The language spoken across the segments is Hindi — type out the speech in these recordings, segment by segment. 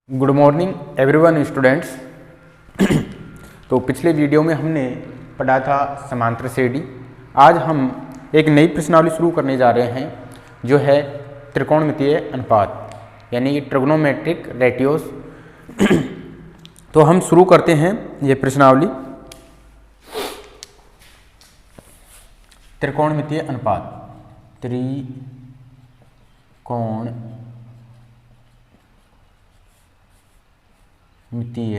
Good morning everyone students. तो पिछले वीडियो में हमने पढ़ा था समांतर श्रेणी। आज हम एक नई प्रश्नावली शुरू करने जा रहे हैं जो है त्रिकोणमितीय अनुपात यानी कि ट्रिग्नोमेट्रिक रेटियोस। तो हम शुरू करते हैं ये प्रश्नावली। त्रिकोणमितीय अनुपात, मितीय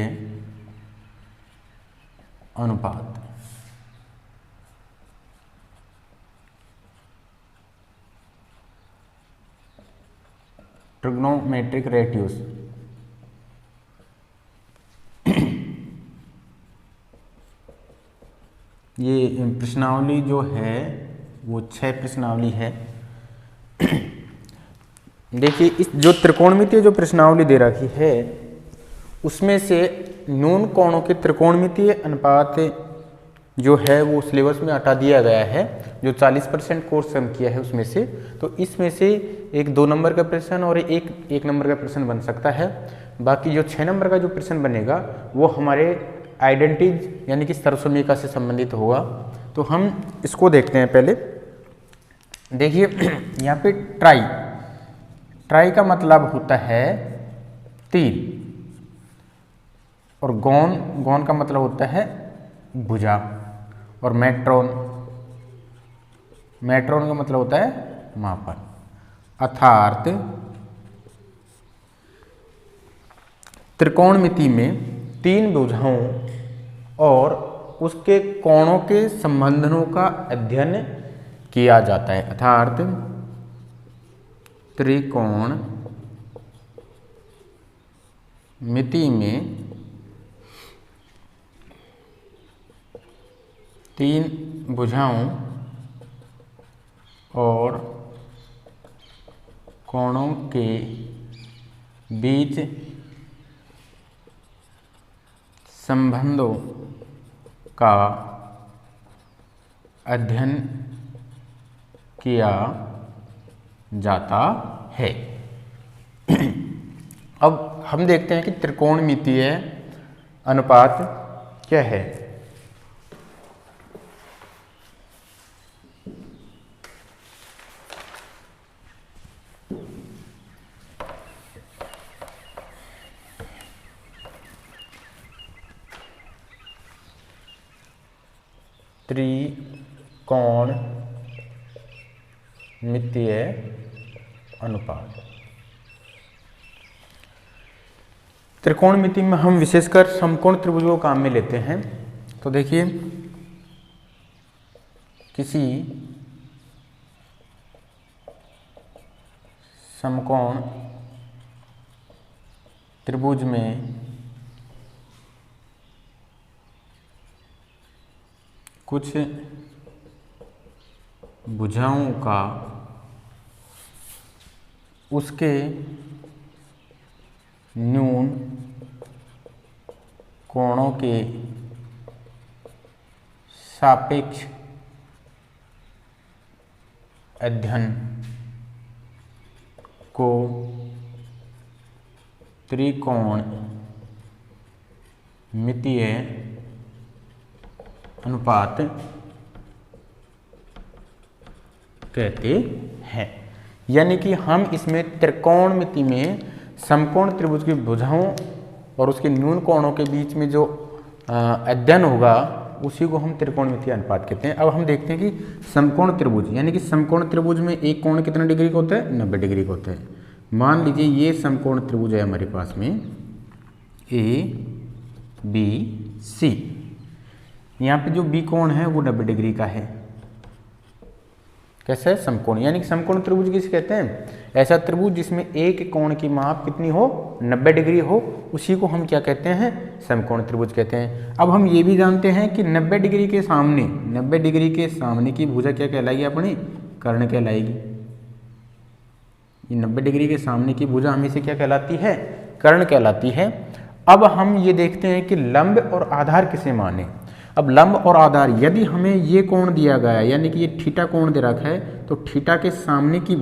अनुपात। ट्रिग्नोमेट्रिक रेटियोस। ये प्रश्नावली जो है वो 6 प्रश्नावली है। देखिए, इस जो त्रिकोणमितीय जो प्रश्नावली दे रखी है उसमें से न्यून कोणों के त्रिकोणमितीय अनुपात जो है वो सिलेबस में हटा दिया गया है। जो 40% कोर्स हम किया है उसमें से, तो इसमें से एक 2 नंबर का प्रश्न और एक नंबर का प्रश्न बन सकता है। बाकी जो 6 नंबर का जो प्रश्न बनेगा वो हमारे आइडेंटिटीज यानी कि सर्वसमीका से संबंधित होगा। तो हम इसको देखते हैं। पहले देखिए, यहाँ पे ट्राई का मतलब होता है 3 और गौन का मतलब होता है भुजा, और मेट्रोन का मतलब होता है मापन। अर्थात त्रिकोणमिति में 3 भुजाओं और उसके कोणों के संबंधों का अध्ययन किया जाता है। अर्थात त्रिकोणमिति में 3 भुजाओं और कोणों के बीच संबंधों का अध्ययन किया जाता है। अब हम देखते हैं कि त्रिकोणमितीय अनुपात क्या है। त्रिकोणमितीय अनुपात। त्रिकोणमिति में हम विशेषकर समकोण त्रिभुज को काम में लेते हैं। तो देखिए, किसी समकोण त्रिभुज में कुछ भुजाओं का उसके न्यून कोणों के सापेक्ष अध्ययन को त्रिकोणमितीय अनुपात कहते हैं। यानी कि हम इसमें त्रिकोणमिति में समकोण त्रिभुज की भुजाओं और उसके न्यून कोणों के बीच में जो अध्ययन होगा उसी को हम त्रिकोणमितीय अनुपात कहते हैं। अब हम देखते हैं कि समकोण त्रिभुज यानी कि समकोण त्रिभुज में एक कोण कितने डिग्री का होता है? 90 डिग्री का होता है। मान लीजिए ये समकोण त्रिभुज है हमारे पास में ABC। यहाँ पे जो बी कोण है वो 90 डिग्री का है। कैसा है? समकोण। यानी कि समकोण त्रिभुज किसे कहते हैं? ऐसा त्रिभुज जिसमें एक कोण की माप कितनी हो? 90 डिग्री हो, उसी को हम क्या कहते हैं? समकोण त्रिभुज कहते हैं। अब हम ये भी जानते हैं कि 90 डिग्री के सामने की भुजा क्या कहलाएगी? अपनी कर्ण कहलाएगी। ये 90 डिग्री के सामने की भुजा हमेशा क्या कहलाती है? कर्ण कहलाती है। अब हम ये देखते हैं कि लंब और आधार किसे माने। अब लंब और आधार, यदि हमें ये कोण दिया गया है यानी कि ये थीटा कोण दे रखा है, तो थीटा के सामने की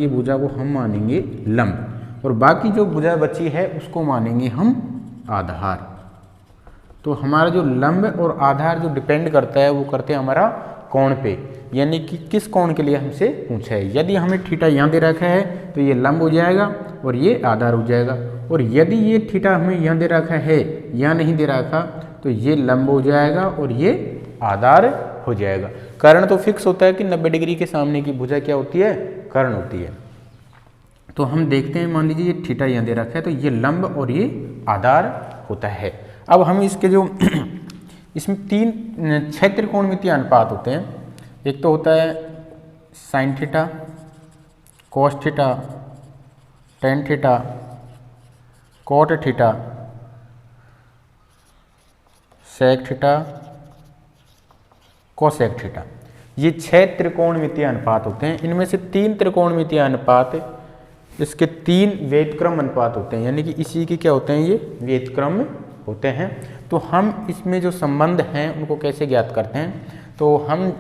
भुजा को हम मानेंगे लंब, और बाकी जो भुजा बची है उसको मानेंगे हम आधार। तो हमारा जो लंब और आधार जो डिपेंड करता है वो करते हैं हमारा कोण पे, यानी कि किस कोण के लिए हमसे पूछा है। यदि हमें थीटा यहाँ दे रखा है तो ये लंब हो जाएगा और ये आधार हो जाएगा, और यदि ये थीटा हमें यहाँ दे रखा है या नहीं दे रखा तो ये लंब हो जाएगा और ये आधार हो जाएगा। कर्ण तो फिक्स होता है कि 90 डिग्री के सामने की भुजा क्या होती है, कर्ण होती है। तो हम देखते हैं, मान लीजिए ये थीटा यहाँ दे रखा है तो ये लंब और ये आधार होता है। अब हम इसके जो इसमें 6 त्रिकोणमितीय अनुपात होते हैं। एक तो होता है sine theta, cos theta, tan theta, cot theta, sec theta, cosec theta. ये 6 त्रिकोणमितीय अनुपात होते हैं। इनमें से 3 त्रिकोणमितीय अनुपात इसके 3 व्युत्क्रम अनुपात होते हैं, यानी कि इसी के क्या होते हैं, ये व्युत्क्रम होते हैं। तो हम इसमें जो संबंध हैं उनको कैसे ज्ञात करते हैं, तो हम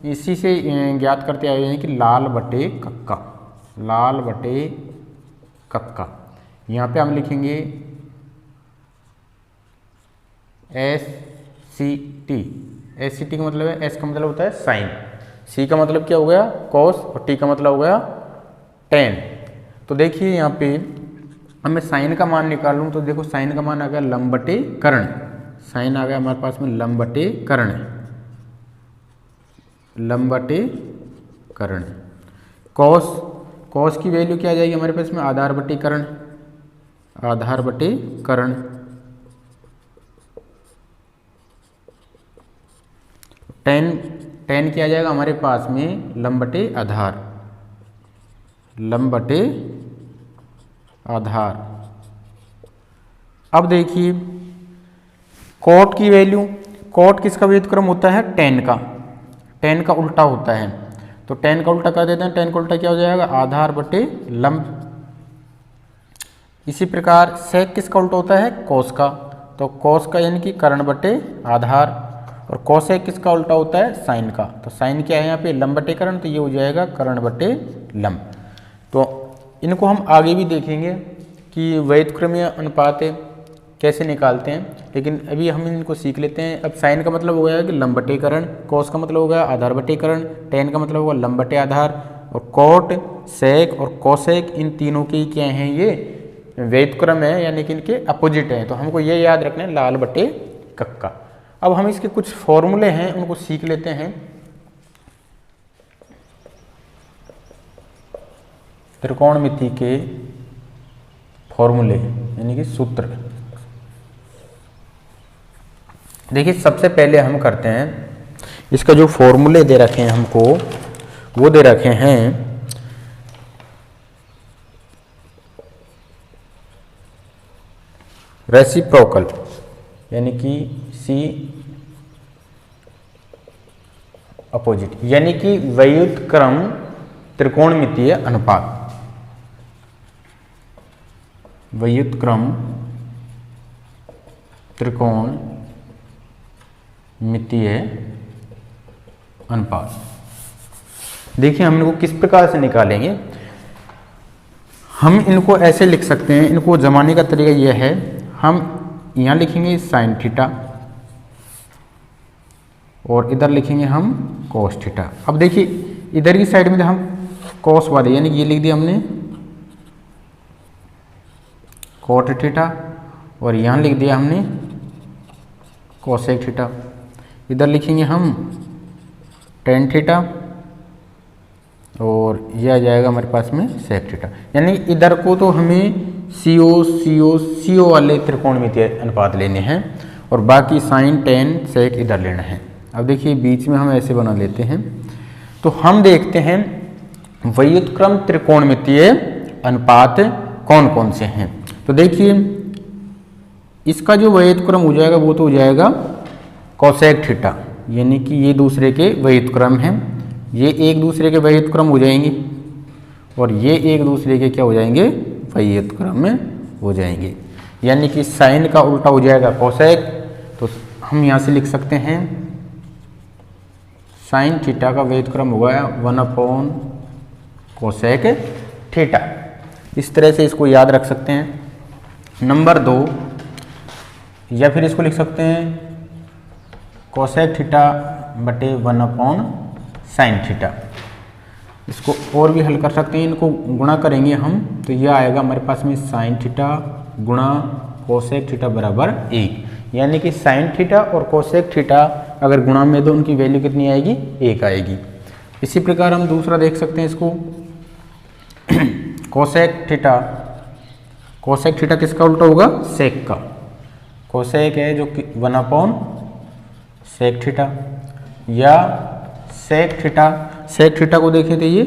इसी से ज्ञात करते आए हैं कि लाल बटे कक्का, लाल बटे कक्का। यहाँ पे हम लिखेंगे SCT। SCT का मतलब है, S का मतलब होता है साइन, C का मतलब क्या हो गया कॉस, और T का मतलब हो गया टेन। तो देखिए यहाँ पे अब मैं साइन का मान निकाल लूँ तो देखो साइन का मान आ गया लंब बटे कर्ण, साइन आ गया हमारे पास में लंब बटे कर्ण, लंब बटे कर्ण। कॉस की वैल्यू क्या आ जाएगी हमारे पास में, आधार बटे कर्ण, आधार बटे कर्ण। टेन क्या आ जाएगा हमारे पास में, लंब बटे आधार, लंब बटे आधार। अब देखिए कोट की वैल्यू, कोट किसका व्युत्क्रम होता है, टेन का, टेन का उल्टा होता है। तो टेन का उल्टा कर देते हैं, टेन का उल्टा क्या हो जाएगा, आधार बटे लंब। इसी प्रकार सेक किसका उल्टा होता है, कोस का, तो कोस का यानी कि कर्ण बटे आधार। और कोसेक किसका उल्टा होता है, साइन का, तो साइन क्या है यहाँ पे, लंब बटे कर्ण, तो ये हो जाएगा कर्ण बटे लंब। तो इनको हम आगे भी देखेंगे कि व्युत्क्रमीय अनुपात कैसे निकालते हैं, लेकिन अभी हम इनको सीख लेते हैं। अब साइन का मतलब हो गया कि लंब बटे कर्ण, कोस का मतलब हो गया आधार बटे कर्ण, टेन का मतलब होगा लंब बटे आधार, और कोट, सेक और कोसेक इन तीनों के क्या हैं, ये व्युत्क्रम है, यानी कि इनके अपोजिट हैं। तो हमको ये याद रखना है, लाल बटे कक्का। अब हम इसके कुछ फॉर्मूले हैं उनको सीख लेते हैं। त्रिकोणमिति के फॉर्मूले यानी कि सूत्र। देखिए सबसे पहले हम करते हैं, इसका जो फॉर्मूले दे रखे हैं हमको, वो दे रखे हैं रेसिप्रोकल, यानी कि C अपोजिट, यानी कि व्युत्क्रम त्रिकोणमितीय अनुपात, व्युत्क्रम त्रिकोणमितीय अनुपात। देखिए हम इनको किस प्रकार से निकालेंगे, हम इनको ऐसे लिख सकते हैं। इनको जमाने का तरीका यह है, हम यहाँ लिखेंगे साइन थीटा और इधर लिखेंगे हम कोस थीटा। अब देखिए इधर की साइड में हम कोस वाले, यानी कि ये लिख दिया हमने कोट थीटा, और यहाँ लिख दिया हमने कोसेक थीटा। इधर लिखेंगे हम टेन थीटा और यह आ जाएगा हमारे पास में सेक थीटा। यानी इधर को तो हमें CO वाले त्रिकोणमितीय अनुपात लेने हैं, और बाकी साइन, टेन, सेक इधर लेना है। अब देखिए बीच में हम ऐसे बना लेते हैं। तो हम देखते हैं व्युत्क्रम त्रिकोणमितीय अनुपात कौन कौन से हैं। तो देखिए इसका जो व्युत्क्रम हो जाएगा वो तो हो जाएगा कोसेक थीटा, यानी कि ये दूसरे के व्युत्क्रम हैं, ये एक दूसरे के व्युत्क्रम हो जाएंगे, और ये एक दूसरे के क्या हो जाएंगे, व्युत्क्रम में हो जाएंगे। यानी कि साइन का उल्टा हो जाएगा कोसेक, तो हम यहाँ से लिख सकते हैं साइन थीटा का व्युत्क्रम हो गया 1 अपॉन कोसेक थीटा। इस तरह से इसको याद रख सकते हैं। नंबर 2, या फिर इसको लिख सकते हैं कोसेक थीटा बटे 1/sin थीटा। इसको और भी हल कर सकते हैं, इनको गुणा करेंगे हम तो यह आएगा हमारे पास में sin थीटा गुणा कोसेक थीटा बराबर 1, यानी कि sin थीटा और कोसेक थीटा अगर गुणा में दो उनकी वैल्यू कितनी आएगी, 1 आएगी। इसी प्रकार हम दूसरा देख सकते हैं इसको कोसेक थीटा किसका उल्टा होगा, सेक का। कोसेक है जो 1/sec थीटा, या सेक थीटा को देखें तो ये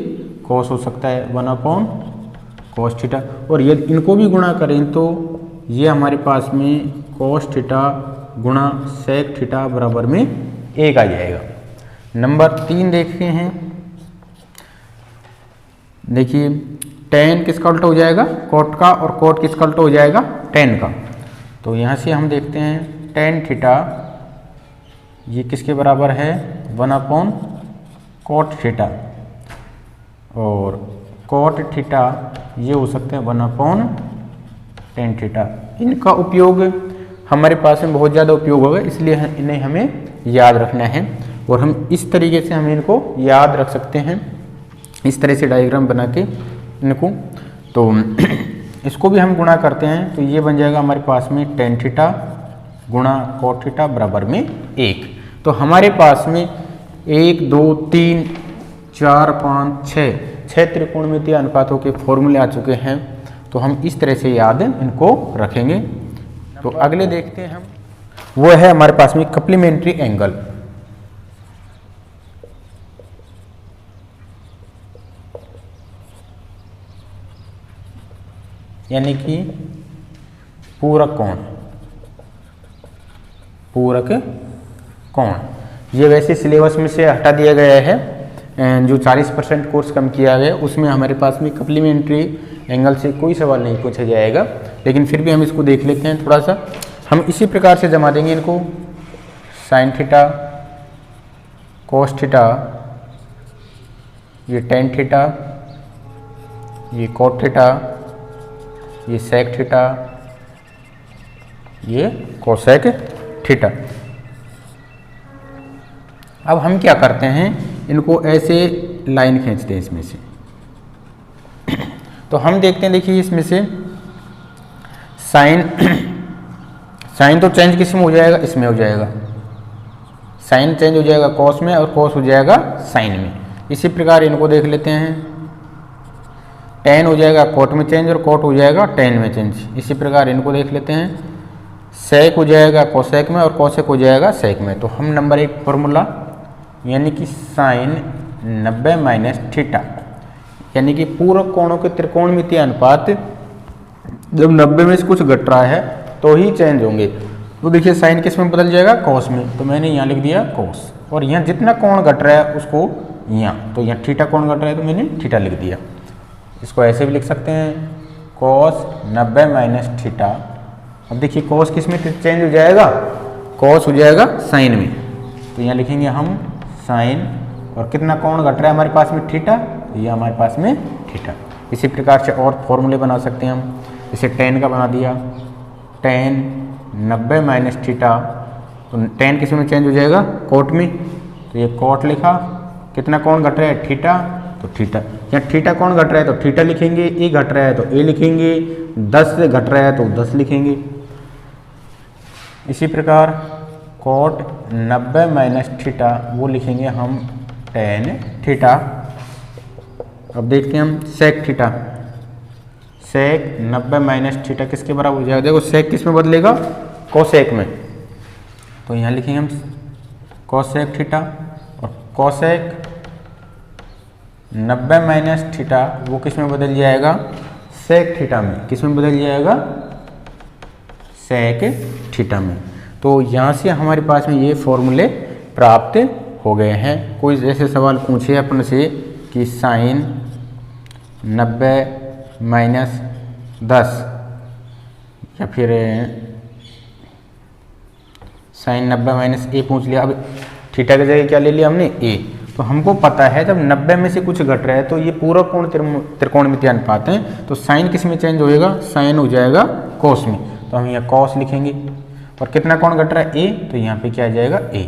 कॉस हो सकता है 1/cos थीटा, और ये इनको भी गुणा करें तो ये हमारे पास में cos थीटा गुणा सेक थीटा बराबर में 1 आ जाएगा। नंबर 3 देखते हैं, देखिए tan किसका उल्टा हो जाएगा, cot का, और cot किसका उल्टा हो जाएगा, tan का। तो यहाँ से हम देखते हैं tan थीटा ये किसके बराबर है, 1/cot थीटा, और cot थीटा ये हो सकते हैं 1/tan थीटा। इनका उपयोग हमारे पास में बहुत ज़्यादा उपयोग होगा, इसलिए इन्हें हमें याद रखना है, और हम इस तरीके से हम इनको याद रख सकते हैं, इस तरह से डायग्राम बना के इनको। तो इसको भी हम गुणा करते हैं तो ये बन जाएगा हमारे पास में tan थीटा गुणा cot थीटा बराबर में 1। तो हमारे पास में 1 2 3 4 5 6 त्रिकोणमितीय अनुपातों के फॉर्मूले आ चुके हैं, तो हम इस तरह से याद इनको रखेंगे। तो अगले देखते हैं हम, वो है हमारे पास में कप्लीमेंट्री एंगल। यानी कि पूरक कोण। ये वैसे सिलेबस में से हटा दिया गया है, जो 40% कोर्स कम किया गया उसमें हमारे पास में कप्लीमेंट्री एंगल से कोई सवाल नहीं पूछा जाएगा, लेकिन फिर भी हम इसको देख लेते हैं थोड़ा सा। हम इसी प्रकार से जमा देंगे इनको, sin थीटा cos थीटा, ये tan थीटा, ये cot थीटा, ये sec थीटा, ये कोसेक थीटा। अब हम क्या करते हैं, इनको ऐसे लाइन खींचते हैं इसमें से। तो हम देखते हैं, देखिए इसमें से साइन तो चेंज किस में हो जाएगा, इसमें हो जाएगा। साइन चेंज हो जाएगा कॉस में, और कॉस हो जाएगा साइन में। इसी प्रकार इनको देख लेते हैं, tan हो जाएगा कोट में चेंज, और कोट हो जाएगा tan में चेंज। इसी प्रकार इनको देख लेते हैं, सेक हो जाएगा कोसेक में, और कोसेक हो जाएगा सेक में। तो हम नंबर 1 फॉर्मूला, यानी कि साइन 90 माइनस थीटा, यानी कि पूरक कोणों के त्रिकोणमितीय अनुपात जब 90 में से कुछ घट रहा है तो ही चेंज होंगे। तो देखिए साइन किस में बदल जाएगा, कॉस में, तो मैंने यहाँ लिख दिया कॉस, और यहाँ जितना कोण घट रहा है उसको यहाँ, तो यहाँ थीटा कोण घट रहा है तो मैंने थीटा लिख दिया। इसको ऐसे भी लिख सकते हैं, कॉस 90 माइनस थीटा। अब देखिए कॉस किस में चेंज हो जाएगा, कॉस हो जाएगा साइन में, तो यहाँ लिखेंगे हम साइन, और कितना कोण घट रहा है हमारे पास में, थीटा, तो ये हमारे पास में थीटा। इसी प्रकार से और फॉर्मूले बना सकते हैं हम, जैसे tan का बना दिया, tan 90 माइनस थीटा, तो tan किस में चेंज हो जाएगा, कोट में, तो ये कोट लिखा। कितना कोण घट रहा है, थीटा, तो थीटा, यहाँ थीटा कोण घट रहा है तो थीटा लिखेंगे, ए घट रहा है तो ए लिखेंगे, 10 से घट रहा है तो 10 लिखेंगे। इसी प्रकार कोट 90 माइनस थीटा वो लिखेंगे हम tan थीटा। अब देखते हैं हम सेक थीटा, सेक 90 माइनस थीटा किसके बराबर हो जाएगा, देखो सेक किस में बदलेगा, कोसेक में, तो यहाँ लिखेंगे हम कोसेक थीटा, और कोसेक 90 माइनस थीटा वो किस में बदल जाएगा, सेक थीटा में। किस में बदल जाएगा, सेक थीटा में। तो यहाँ से हमारे पास में ये फॉर्मूले प्राप्त हो गए हैं। कोई जैसे सवाल पूछे अपन से कि साइन 90 माइनस 10, या फिर साइन 90 माइनस ए पूछ लिया। अब थीटा की जगह क्या ले लिया हमने, ए, तो तो हमको पता है जब 90 में से कुछ घट रहा है तो ये पूरा कोण त्रिकोणमितीय अनुपात है, तो साइन किस में चेंज होएगा, साइन हो जाएगा कॉस में, तो हम यहाँ कॉस लिखेंगे। और कितना कोण घट रहा है, ए, तो यहाँ पे क्या आ जाएगा, ए।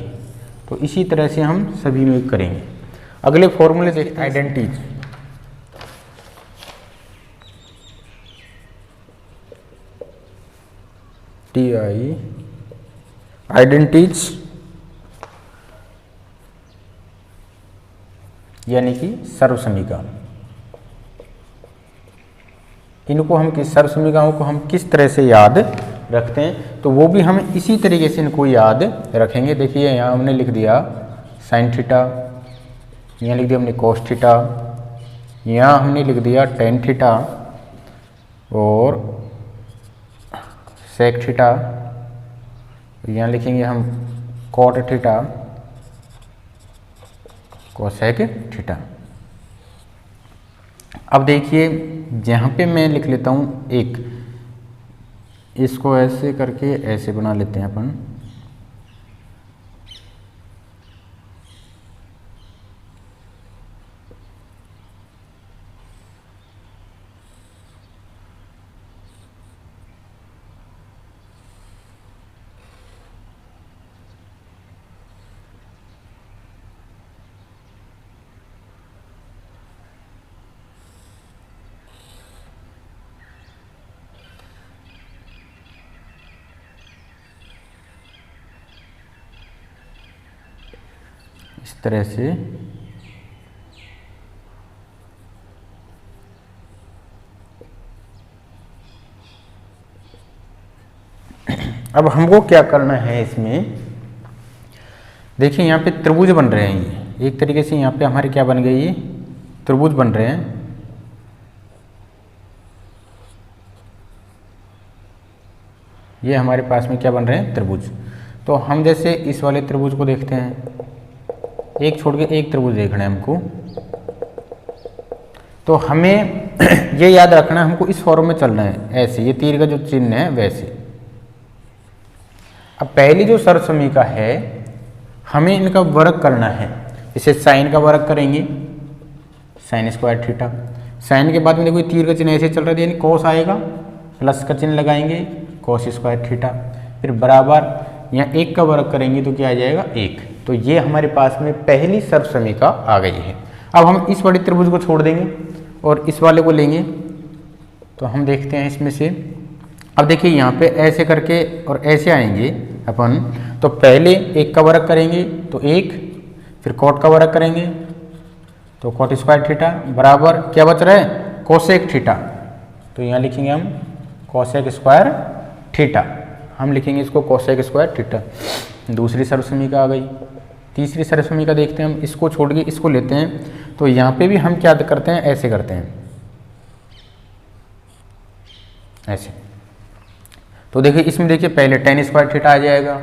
तो इसी तरह से हम सभी में करेंगे। अगले फॉर्मूले देखते हैं, आइडेंटिटीज। TI आइडेंटिटीज यानी कि सर्वसमीकरण। इनको हम किस सर्वसमीकरणों को हम किस तरह से याद रखते हैं, तो वो भी हम इसी तरीके से इनको याद रखेंगे। देखिए यहाँ हमने लिख दिया साइन थीटा, यहाँ लिख दिया हमने कोस थीटा, यहाँ हमने लिख दिया टेन थीटा और सेक थीटा, यहाँ लिखेंगे हम कॉट थीटा, कोसेक थीटा। अब देखिए यहाँ पे मैं लिख लेता हूँ एक, इसको ऐसे करके ऐसे बना लेते हैं अपन। इस तरह से अब हमको क्या करना है इसमें, देखिए यहाँ पे त्रिभुज बन रहे हैं, ये एक तरीके से यहाँ पे हमारे क्या बन गए, ये त्रिभुज बन रहे हैं। ये हमारे पास में क्या बन रहे हैं, त्रिभुज। तो हम जैसे इस वाले त्रिभुज को देखते हैं, एक छोड़ के एक त्रिभुज देखना है हमको, तो हमें ये याद रखना है हमको इस फॉर्म में चलना है, ऐसे ये तीर का जो चिन्ह है वैसे। अब पहली जो सर्वसमीका है हमें इनका वर्ग करना है, इसे साइन का वर्ग करेंगे, साइन स्क्वायर थीटा। साइन के बाद में देखो तीर का चिन्ह ऐसे चल रहा है, यानी कोस आएगा, प्लस का चिन्ह लगाएंगे, कोस स्क्वायर थीटा, फिर बराबर यहाँ एक का वर्ग करेंगे तो क्या आ जाएगा, एक। तो ये हमारे पास में पहली सर्वसमीका आ गई है। अब हम इस बड़े त्रिभुज को छोड़ देंगे और इस वाले को लेंगे, तो हम देखते हैं इसमें से। अब देखिए यहाँ पे ऐसे करके और ऐसे आएंगे अपन, तो पहले एक का वर्ग करेंगे तो एक, फिर कॉट का वर्ग करेंगे तो कॉट स्क्वायर थीटा, बराबर क्या बच रहा है, कोसेक थीटा। तो यहाँ लिखेंगे हम कोसेक स्क्वायर थीटा, हम लिखेंगे इसको कोसेक स्क्वायर थीटा। दूसरी सर्वसमीका आ गई। तीसरी सर्वसमीका देखते हैं हम, इसको छोड़ के इसको लेते हैं, तो यहाँ पे भी हम क्या करते हैं, ऐसे करते हैं, ऐसे। तो देखिए इसमें देखिए पहले टेन स्क्वायर थीटा आ जाएगा,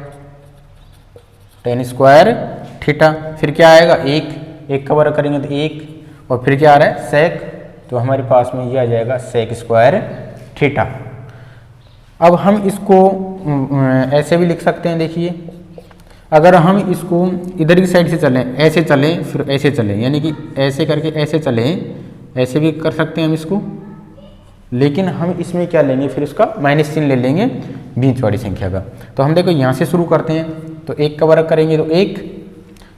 टेन स्क्वायर थीटा, फिर क्या आएगा, एक का वर्ग करेंगे तो एक, और फिर क्या आ रहा है, सेक, तो हमारे पास में ये आ जाएगा सेक स्क्वायर थीटा। अब हम इसको ऐसे भी लिख सकते हैं, देखिए अगर हम इसको इधर की साइड से चलें, ऐसे चलें फिर ऐसे चलें, यानी कि ऐसे करके ऐसे चलें, ऐसे भी कर सकते हैं हम इसको, लेकिन हम इसमें क्या लेंगे, फिर इसका माइनस चिन्ह ले लेंगे बीच वाली संख्या का। तो हम देखो यहाँ से शुरू करते हैं, तो एक का वर्ग करेंगे तो एक,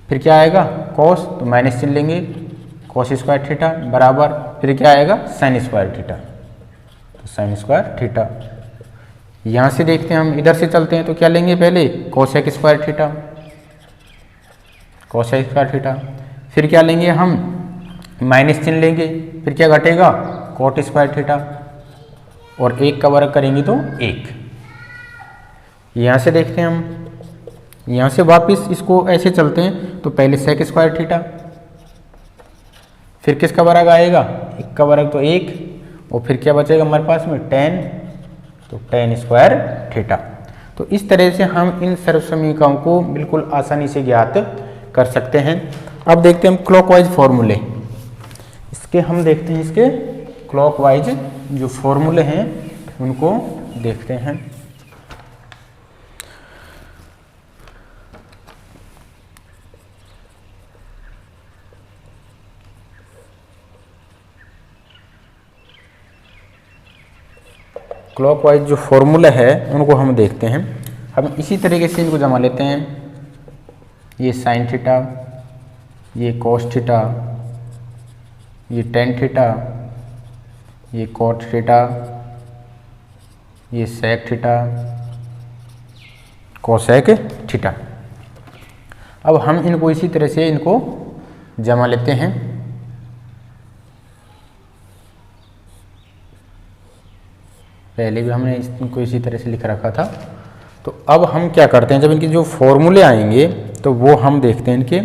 फिर क्या आएगा, कॉस, तो माइनस चिन्ह लेंगे, कॉस स्क्वायर थीटा, बराबर फिर क्या आएगा, साइन स्क्वायर थीटा, तो साइन स्क्वायर थीटा। यहाँ से देखते हैं हम, इधर से चलते हैं तो क्या लेंगे, पहले cosec square theta, cosec square theta, फिर क्या लेंगे हम, माइनस चिन्ह लेंगे, फिर क्या घटेगा, कॉट स्क्वायर थीटा, और एक का वर्ग करेंगे तो एक। यहाँ से देखते हैं हम, यहाँ से वापस इसको ऐसे चलते हैं, तो पहले सेक स्क्वायर थीटा, फिर किसका वर्ग आएगा, एक का वर्ग तो एक, और फिर क्या बचेगा हमारे पास में, टेन, तो टेन स्क्वायर थीटा। तो इस तरह से हम इन सर्वसमीकाओं को बिल्कुल आसानी से ज्ञात कर सकते हैं। अब देखते हैं हम क्लॉकवाइज फॉर्मूले, इसके हम देखते हैं, इसके क्लॉकवाइज जो फॉर्मूले हैं उनको देखते हैं। क्लॉकवाइज जो फॉर्मूला है उनको हम देखते हैं। हम इसी तरीके से इनको जमा लेते हैं। ये साइन थीटा, ये कॉस थीटा, ये टेन थीटा, ये कॉट थीटा, ये सेक थीटा, कोसेक थीटा। अब हम इनको इसी तरह से इनको जमा लेते हैं। पहले भी हमने इनको इसी तरह से लिख रखा था। तो अब हम क्या करते हैं, जब इनके जो फॉर्मूले आएंगे तो वो हम देखते हैं इनके।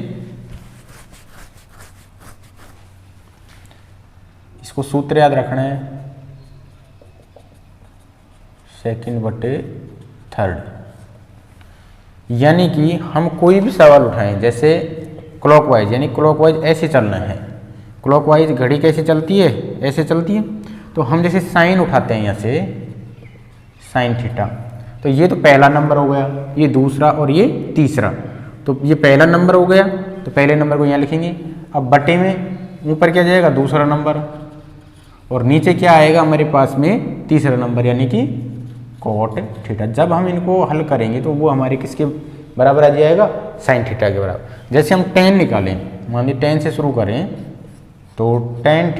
इसको सूत्र याद रखना है, सेकंड बटे थर्ड। यानी कि हम कोई भी सवाल उठाएं, जैसे क्लॉकवाइज, यानी क्लॉकवाइज ऐसे चलना है। क्लॉकवाइज घड़ी कैसे चलती है, ऐसे चलती है। तो हम जैसे साइन उठाते हैं यहाँ से, साइन थीटा, तो ये तो पहला नंबर हो गया, ये दूसरा और ये तीसरा। तो ये पहला नंबर हो गया, तो पहले नंबर को यहाँ लिखेंगे। अब बटे में ऊपर क्या जाएगा, दूसरा नंबर, और नीचे क्या आएगा हमारे पास में, तीसरा नंबर, यानी कि कॉट थीटा। जब हम इनको हल करेंगे तो वो हमारे किसके बराबर आ जाएगा, साइन थीटा के बराबर। जैसे हम टेन निकालें, मान लीजिए टेन से शुरू करें, तो टेन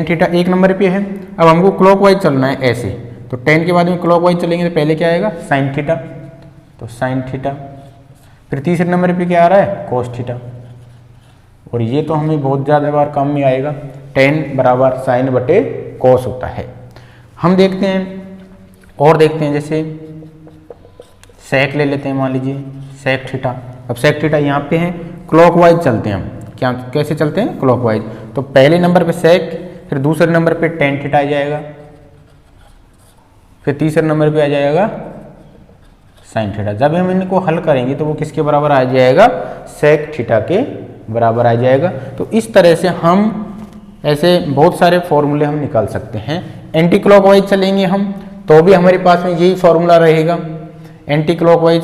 थीटा एक नंबर पे है। अब हमको क्लॉकवाइज चलना है ऐसे, तो टेन के बाद में क्लॉकवाइज चलेंगे तो पहले क्या आएगा, साइन थीटा, तो साइन थीटा। फिर तीसरे नंबर पे क्या आ रहा है, कॉस थीटा। और ये तो हमें बहुत ज़्यादा बार कम में आएगा, टेन बराबर साइन बटे कॉस होता है। हम देखते हैं और देखते हैं, जैसे सेक ले लेते हैं, मान लीजिए सेक थीटा। अब सेक थीटा यहाँ पे है, क्लॉकवाइज चलते हैं हम। क्या कैसे चलते हैं, क्लॉकवाइज। तो पहले नंबर पे सेक, फिर दूसरे नंबर पे टेन थीटा आ जाएगा, फिर तीसरे नंबर पे आ जाएगा साइन थीटा। जब हम इनको हल करेंगे तो वो किसके बराबर आ जाएगा, सेक थीटा के बराबर आ जाएगा। तो इस तरह से हम ऐसे बहुत सारे फॉर्मूले हम निकाल सकते हैं। एंटी क्लॉकवाइज चलेंगे हम तो भी हमारे पास में यही फॉर्मूला रहेगा, एंटी क्लॉकवाइज।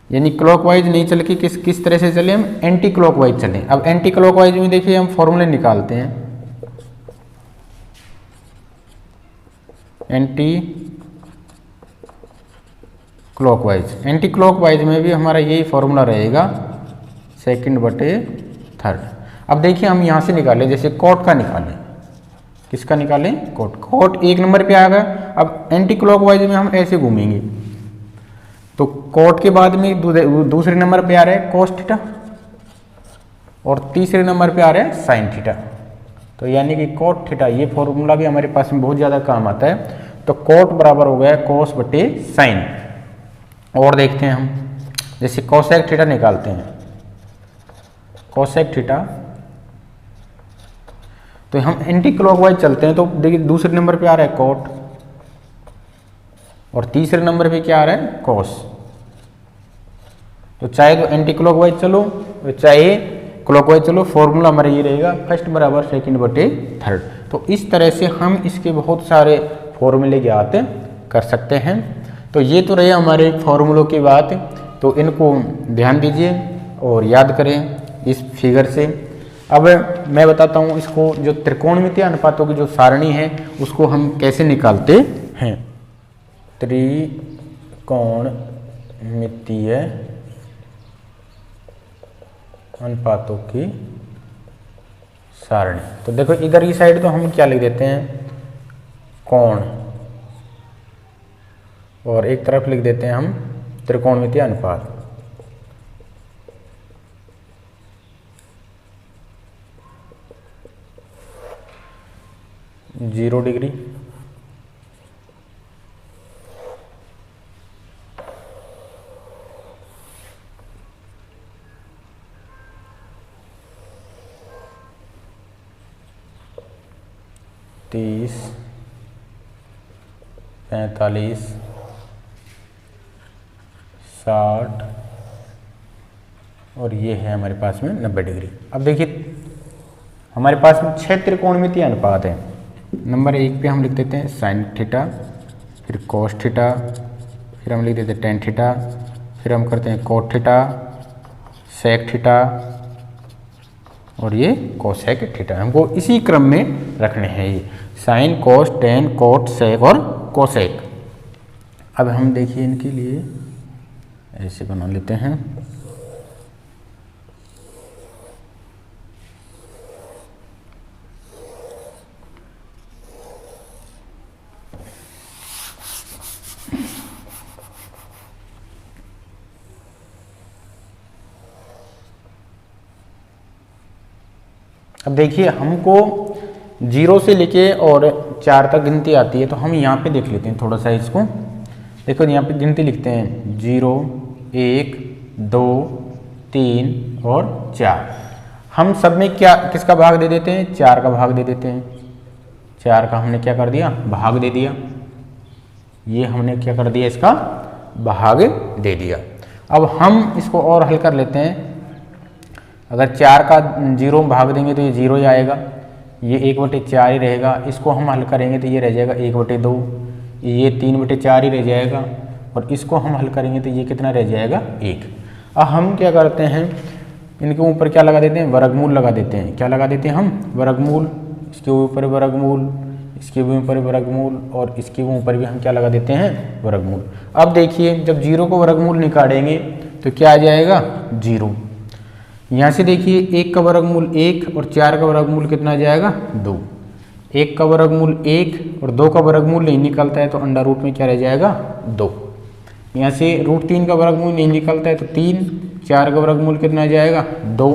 यानी क्लॉकवाइज नहीं चल के किस तरह से चले, हम एंटी क्लॉकवाइज चलें। अब एंटी क्लॉकवाइज में देखिए हम फॉर्मूले निकालते हैं। एंटी क्लॉकवाइज में भी हमारा यही फॉर्मूला रहेगा, सेकंड बटे थर्ड। अब देखिए हम यहाँ से निकालें, जैसे कॉट का निकालें, किसका निकालें, कॉट एक नंबर पे आ गया। अब एंटी क्लॉकवाइज में हम ऐसे घूमेंगे, तो कॉट के बाद में दूसरे नंबर पे आ रहा है कॉस थीटा, और तीसरे नंबर पे आ रहा है साइन थीटा। तो यानी कि कॉट थीटा, ये फॉर्मूला भी हमारे पास में बहुत ज़्यादा काम आता है। तो कॉट बराबर हो गया कॉस बटे साइन। और देखते हैं हम, जैसे कोसेक थीटा निकालते हैं, कोसेक थीटा। तो हम एंटी क्लॉकवाइज चलते हैं, तो देखिए दूसरे नंबर पे आ रहा है कॉट, और तीसरे नंबर पे क्या आ रहा है, कॉस। तो चाहे तो एंटी क्लॉकवाइज चलो, चाहे क्लॉकवाइज चलो, फॉर्मूला हमारा ये रहेगा, फर्स्ट बराबर सेकंड बटे थर्ड। तो इस तरह से हम इसके बहुत सारे फॉर्मूले ज्ञात कर सकते हैं। तो ये तो रहे हमारे फॉर्मूलों की बात, तो इनको ध्यान दीजिए और याद करें इस फिगर से। अब मैं बताता हूँ इसको, जो त्रिकोणमितीय अनुपातों की जो सारणी है उसको हम कैसे निकालते हैं। त्रिकोणमितीय अनुपातों की सारणी। तो देखो इधर की साइड तो हम क्या लिख देते हैं, कोण, और एक तरफ लिख देते हैं हम त्रिकोणमितीय अनुपात। जीरो डिग्री, तीस, 45, 60, और ये है हमारे पास में 90 डिग्री। अब देखिए हमारे पास में 6 त्रिकोणमितीय अनुपात हैं। नंबर 1 पे हम लिख देते हैं साइन थीटा, फिर कॉस थीटा, फिर हम लिख देते हैं टेन थीटा, फिर हम करते हैं कोट थीटा, सेक थीटा, और ये कोसेक थीटा। हमको इसी क्रम में रखने हैं, ये साइन, कॉस, टेन, कोट, सेक और कोसेक। अब हम देखिए इनके लिए ऐसे बना लेते हैं। अब देखिए हमको 0 से लेके और 4 तक गिनती आती है, तो हम यहाँ पे देख लेते हैं थोड़ा सा इसको। देखो यहाँ पे गिनती लिखते हैं 0, 1, 2, 3 और 4। हम सब में क्या किसका भाग दे देते हैं? 4 का भाग दे देते हैं। 4 का हमने क्या कर दिया? भाग दे दिया। ये हमने क्या कर दिया? इसका भाग दे दिया। अब हम इसको और हल कर लेते हैं। अगर 4 का 0 में भाग देंगे तो ये 0 ही आएगा, ये 1/4 ही रहेगा। इसको हम हल करेंगे तो ये रह जाएगा 1/2, ये 3/4 ही रह जाएगा। और इसको हम हल करेंगे तो ये कितना रह जाएगा? 1। अब हम क्या करते हैं, इनके ऊपर क्या लगा देते हैं? वर्गमूल लगा देते हैं। क्या लगा देते हैं हम? वर्गमूल। इसके ऊपर वर्गमूल, इसके ऊपर वर्गमूल, और इसके ऊपर भी हम क्या लगा देते हैं? वर्गमूल। अब देखिए जब 0 को वर्गमूल निकालेंगे तो क्या आ जाएगा? 0। यहाँ से देखिए 1 का वर्गमूल 1 और 4 का वर्गमूल कितना आ जाएगा? 2। 1 का वर्गमूल 1 और 2 का वर्गमूल नहीं निकलता है तो अंडर रूट में क्या रह जाएगा? 2। यहाँ से √3 का वर्गमूल नहीं निकलता है तो 3। 4 का वर्गमूल कितना आ जाएगा? 2।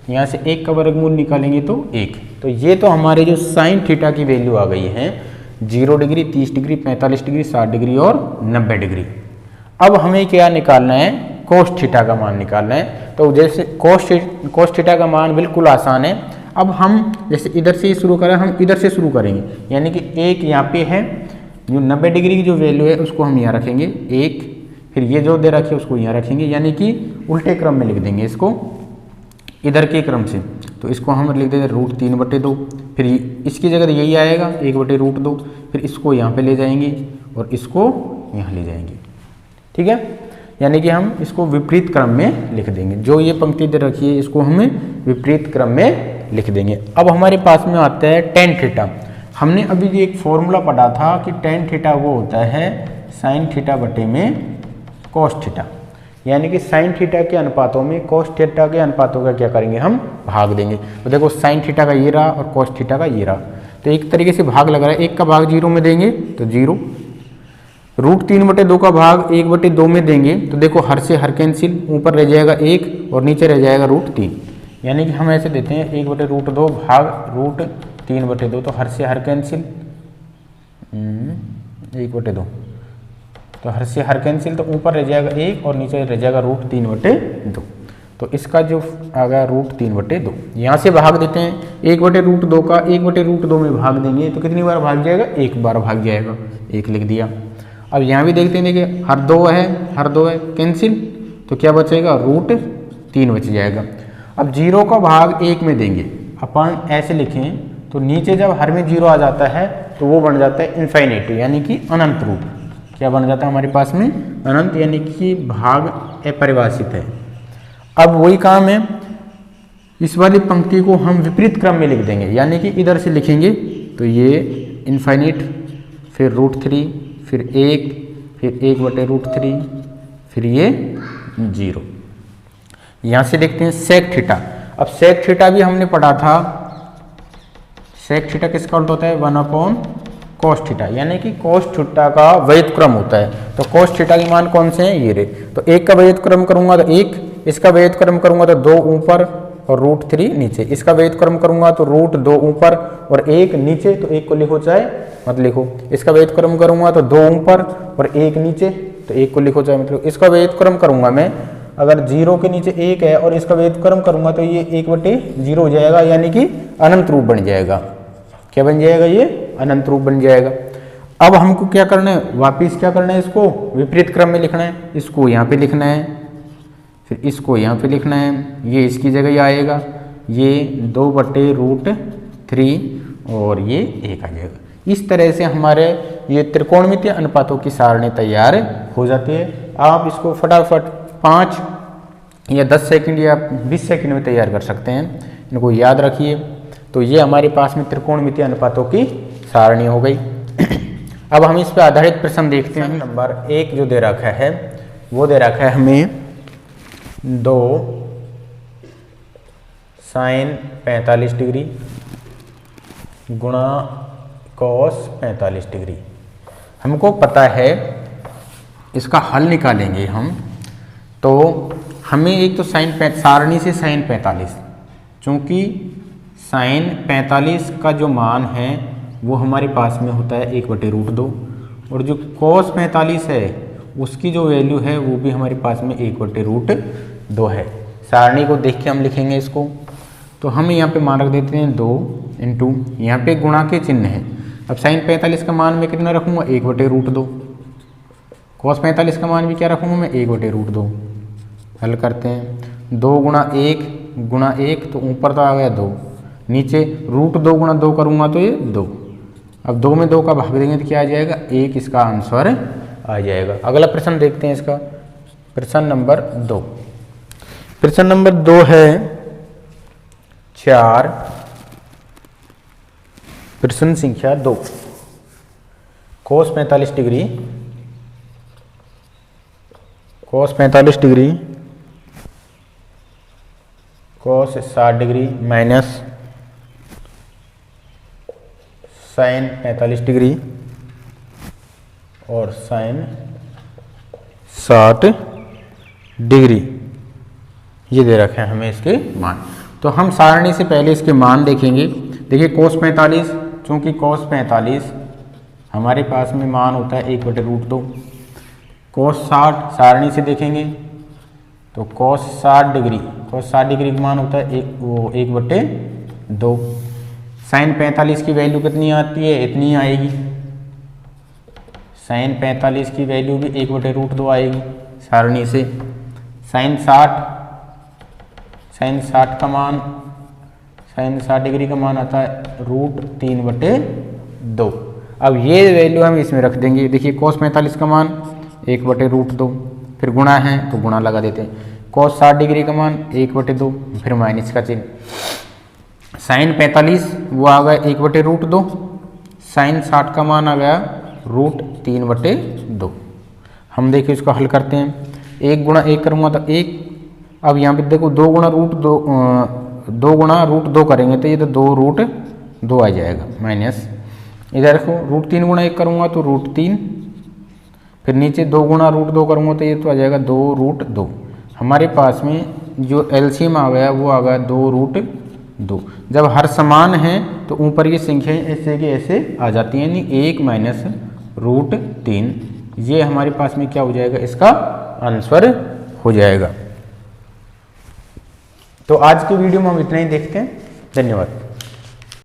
यहाँ से 1 का वर्गमूल निकालेंगे तो 1। तो ये तो हमारे जो साइन थीटा की वैल्यू आ गई है 0 डिग्री, 30 डिग्री, 45 डिग्री, 60 डिग्री और 90 डिग्री। अब हमें क्या निकालना है? कोस थीटा का मान निकालना है। तो जैसे कोस थीटा का मान बिल्कुल आसान है। अब हम जैसे इधर से शुरू करें, हम इधर से शुरू करेंगे, यानी कि 1 यहाँ पे है, जो 90 डिग्री की जो वैल्यू है उसको हम यहाँ रखेंगे 1, फिर ये जो दे रखे उसको यहाँ रखेंगे, यानी कि उल्टे क्रम में लिख देंगे इसको, इधर के क्रम से। तो इसको हम लिख देंगे √3/2, फिर इसकी जगह यही आएगा 1/√2, फिर इसको यहाँ पे ले जाएंगे और इसको यहाँ ले जाएंगे। ठीक है, यानी कि हम इसको विपरीत क्रम में लिख देंगे। जो ये पंक्ति दे रखी है इसको हमें विपरीत क्रम में लिख देंगे। अब हमारे पास में आता है tan थीटा। हमने अभी ये एक फॉर्मूला पढ़ा था कि tan थीटा वो होता है sin थीटा बटे में cos थीटा, यानी कि sin थीटा के अनुपातों में cos थीटा के अनुपातों का क्या करेंगे? हम भाग देंगे। तो देखो sin थीटा का ये रहा और cos थीटा का ये रहा, तो एक तरीके से भाग लग रहा है। 1 का भाग 0 में देंगे तो 0, √3/2 का भाग 1/2 में देंगे तो देखो हर से हर कैंसिल, ऊपर रह जाएगा 1 और नीचे रह जाएगा √3, यानी कि हम ऐसे देते हैं 1/√2 भाग √3/2, तो हर से हर कैंसिल 1/2, तो हर से हर कैंसिल, तो ऊपर रह जाएगा 1 और नीचे रह जाएगा √3/2। तो इसका जो आ गया √3/2। यहाँ से भाग देते हैं 1/√2 का 1/√2 में भाग देंगे तो कितनी बार भाग जाएगा? 1 बार भाग जाएगा, 1 लिख दिया। अब यहाँ भी देखते हैं, देखिए हर 2 है कैंसिल, तो क्या बचेगा? √3 बच जाएगा। अब 0 का भाग 1 में देंगे, अपन ऐसे लिखें तो नीचे जब हर में 0 आ जाता है तो वो बन जाता है इन्फाइनेट, यानी कि अनंत रूप। क्या बन जाता है हमारे पास में? अनंत, यानी कि भाग अपरिभाषित है। अब वही काम है, इस वाली पंक्ति को हम विपरीत क्रम में लिख देंगे, यानी कि इधर से लिखेंगे तो ये इन्फाइनेट, फिर √3, फिर 1, फिर 1/√3, फिर ये 0। यहाँ से देखते हैं सेक थीटा। अब सेक थीटा भी हमने पढ़ा था। सेक थीटा किसका उल्टा होता है? 1/cos थीटा, यानी कि cos थीटा का व्युत्क्रम होता है। तो cos थीटा के मान कौन से हैं? ये रे। तो 1 का व्युत्क्रम करूंगा तो 1, इसका व्युत्क्रम करूंगा तो 2 ऊपर और √3 नीचे, इसका व्युत्क्रम करूंगा तो √2 ऊपर और 1 नीचे, तो 1 को लिखो चाहे मत लिखो। इसका व्युत्क्रम करूंगा तो 2 ऊपर और 1 नीचे, तो 1 को लिखो चाहे मत लिखो। इसका व्युत्क्रम करूंगा मैं, अगर 0 के नीचे 1 है और इसका व्युत्क्रम करूंगा तो ये 1/0 हो जाएगा, यानी कि अनंत रूप बन जाएगा। क्या बन जाएगा? ये अनंत रूप बन जाएगा। अब हमको क्या करना है? वापिस क्या करना है? इसको विपरीत क्रम में लिखना है। इसको यहाँ पे लिखना है, फिर इसको यहाँ पे लिखना है, ये इसकी जगह ही आएगा, ये 2/√3 और ये 1 आ जाएगा। इस तरह से हमारे ये त्रिकोणमितीय अनुपातों की सारणी तैयार हो जाती है। आप इसको फटाफट 5 या 10 सेकंड या 20 सेकंड में तैयार कर सकते हैं। इनको याद रखिए। तो ये हमारे पास में त्रिकोणमितीय अनुपातों की सारणी हो गई। अब हम इस पर आधारित प्रश्न देखते हैं। नंबर 1 जो दे रखा है वो दे रखा है हमें 2 sin 45 डिग्री गुणा cos 45 डिग्री। हमको पता है इसका हल निकालेंगे हम, तो हमें एक तो सारणी से sin 45, चूँकि sin 45 का जो मान है वो हमारे पास में होता है 1/√2 और जो cos 45 है उसकी जो वैल्यू है वो भी हमारे पास में 1/√2 है। सारणी को देख के हम लिखेंगे इसको, तो हम यहाँ पे मान रख देते हैं 2 इंटू यहाँ पे गुणा के चिन्ह है। अब sin 45 का मान मैं कितना रखूँगा 1/√2, cos 45 का मान भी क्या रखूँगा मैं 1/√2। हल करते हैं 2 गुणा 1 तो ऊपर तो आ गया 2, नीचे √2 गुणा 2 करूँगा तो ये 2। अब 2 में 2 का भाग देंगे तो क्या आ जाएगा 1, इसका आंसर आ जाएगा। अगला प्रश्न देखते हैं इसका, प्रश्न नंबर 2। प्रश्न नंबर 2 है 4, प्रश्न संख्या 2। cos 45 degree cos 60 degree minus sin 45 degree और sin 60 डिग्री ये दे रखे हैं हमें इसके मान। तो हम सारणी से पहले इसके मान देखेंगे। देखिए cos 45, चूँकि cos 45 हमारे पास में मान होता है 1/√2। cos 60 सारणी से देखेंगे तो cos 60 डिग्री का मान होता है 1/2। sin 45 की वैल्यू कितनी आती है, इतनी आएगी। sin 45 की वैल्यू भी 1/√2 आएगी सारणी से। sin 60 डिग्री का मान आता है √3/2। अब ये वैल्यू हम इसमें रख देंगे। देखिए cos 45 का मान 1/√2, फिर गुणा है तो गुणा लगा देते हैं। cos 60 डिग्री का मान 1/2, फिर माइनस का चिन्ह। sin 45 वो आ गया 1/√2, sin 60 का मान आ गया √3/2। हम देखिए इसको हल करते हैं। 1 गुणा 1 करूँगा तो 1। अब यहाँ पे देखो 2 गुणा √2 करेंगे तो ये तो 2√2 आ जाएगा माइनस। इधर देखो √3 गुणा 1 करूँगा तो √3, फिर नीचे 2 गुणा √2 करूँगा तो ये तो आ जाएगा 2√2। हमारे पास में जो एलसीएम आ गया वो आ गया 2√2। जब हर समान है तो ऊपर ये संख्याएं ऐसे के ऐसे आ जाती हैं, यानी 1 माइनस √3। ये हमारे पास में क्या हो जाएगा, इसका आंसर हो जाएगा। तो आज की वीडियो में हम इतना ही देखते हैं। धन्यवाद।